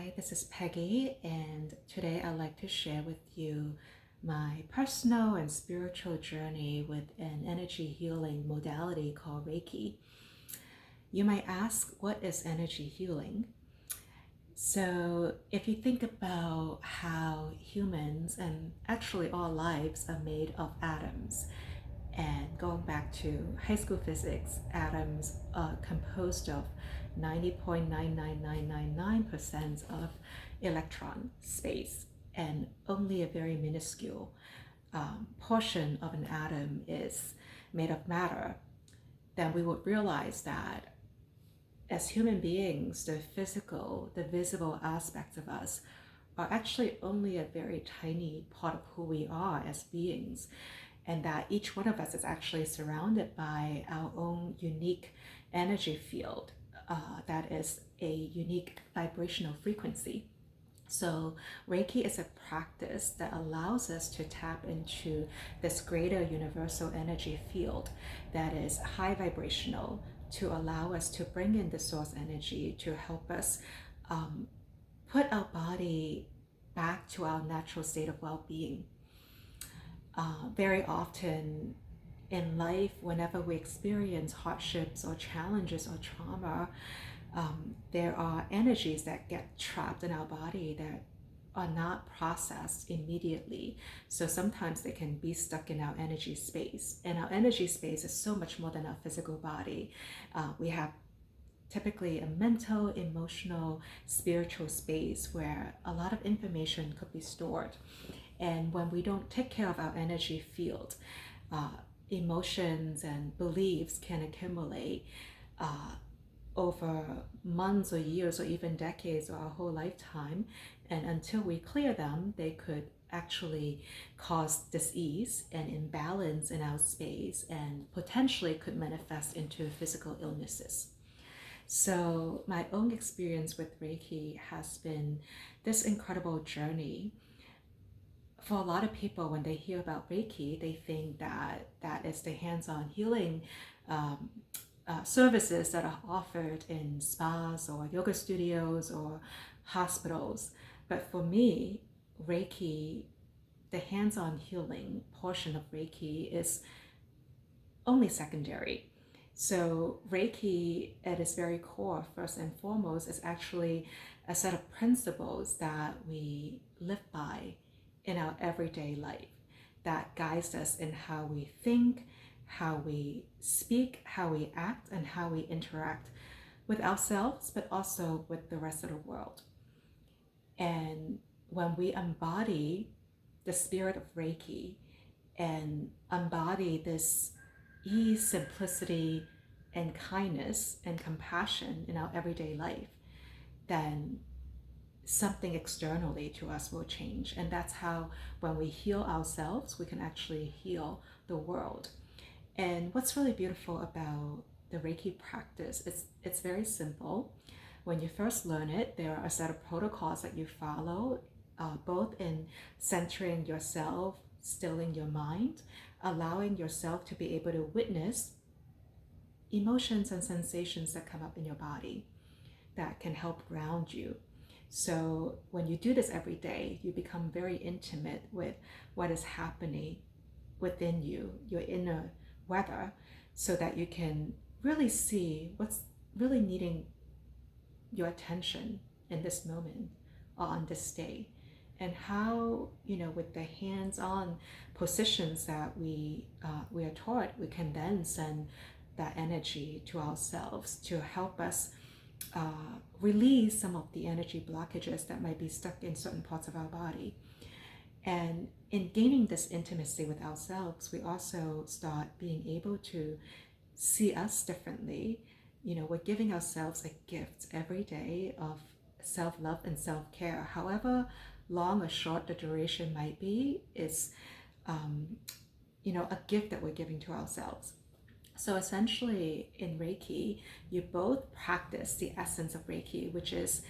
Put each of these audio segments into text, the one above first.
Hi, this is Peggy, and today I'd like to share with you my personal and spiritual journey with an energy healing modality called Reiki. You might ask, what is energy healing? So, if you think about how humans and actually all lives are made of atoms, and going back to high school physics, atoms are composed of 90.99999% of electron space, and only a very minuscule portion of an atom is made of matter, then we would realize that as human beings, the physical, the visible aspects of us are actually only a very tiny part of who we are as beings, and that each one of us is actually surrounded by our own unique energy field that is a unique vibrational frequency. So, Reiki is a practice that allows us to tap into this greater universal energy field that is high vibrational to allow us to bring in the source energy to help us put our body back to our natural state of well being. Very often in life, whenever we experience hardships or challenges or trauma, there are energies that get trapped in our body that are not processed immediately. So sometimes they can be stuck in our energy space. And our energy space is so much more than our physical body. We have typically a mental, emotional, spiritual space where a lot of information could be stored. And when we don't take care of our energy field, emotions and beliefs can accumulate over months or years or even decades or our whole lifetime. And until we clear them, they could actually cause dis-ease and imbalance in our space and potentially could manifest into physical illnesses. So my own experience with Reiki has been this incredible journey. For a lot of people, when they hear about Reiki, they think that that is the hands-on healing services that are offered in spas or yoga studios or hospitals. But for me, Reiki, the hands-on healing portion of Reiki is only secondary. So Reiki at its very core, first and foremost, is actually a set of principles that we live by in our everyday life that guides us in how we think, how we speak, how we act, and how we interact with ourselves, but also with the rest of the world. And when we embody the spirit of Reiki and embody this ease, simplicity, and kindness and compassion in our everyday life, then something externally to us will change. And that's how, when we heal ourselves, we can actually heal the world. And what's really beautiful about the Reiki practice is it's very simple. When you first learn it, there are a set of protocols that you follow, both in centering yourself, stilling your mind, allowing yourself to be able to witness emotions and sensations that come up in your body that can help ground you. So when you do this every day, you become very intimate with what is happening within you, your inner weather, so that you can really see what's really needing your attention in this moment or on this day. And how, with the hands-on positions that we are taught, we can then send that energy to ourselves to help us release some of the energy blockages that might be stuck in certain parts of our body. And in gaining this intimacy with ourselves, we also start being able to see us differently. We're giving ourselves a gift every day of self-love and self-care. However long or short the duration might be, is a gift that we're giving to ourselves. So essentially in Reiki, you both practice the essence of Reiki, which is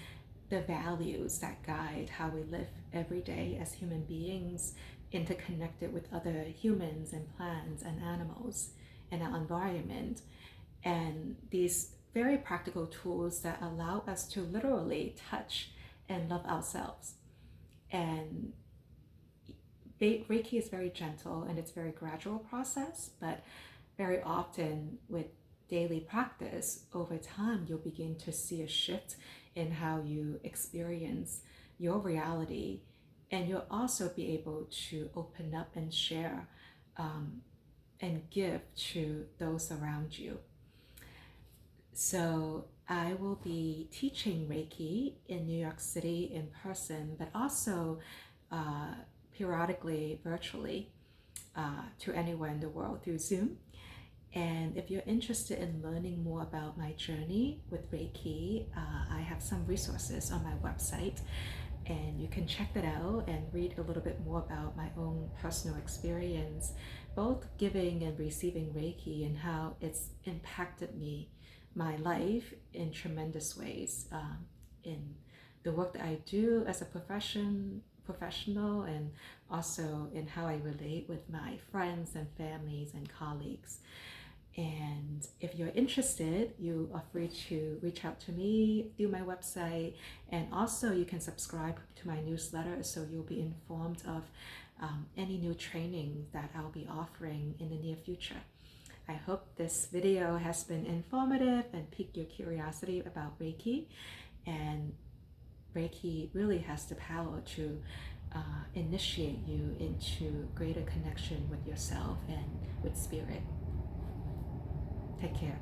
the values that guide how we live every day as human beings, interconnected with other humans and plants and animals and our environment. And these very practical tools that allow us to literally touch and love ourselves. And Reiki is very gentle and it's a very gradual process, but very often with daily practice, over time, you'll begin to see a shift in how you experience your reality. And you'll also be able to open up and share and give to those around you. So I will be teaching Reiki in New York City in person, but also periodically virtually to anywhere in the world through Zoom. And if you're interested in learning more about my journey with Reiki, I have some resources on my website, and you can check that out and read a little bit more about my own personal experience, both giving and receiving Reiki, and how it's impacted me, my life, in tremendous ways, in the work that I do as a professional, and also in how I relate with my friends and families and colleagues. And if you're interested, you are free to reach out to me through my website, and also you can subscribe to my newsletter so you'll be informed of any new training that I'll be offering in the near future. I hope this video has been informative and piqued your curiosity about Reiki. And Reiki really has the power to initiate you into greater connection with yourself and with spirit. Take care.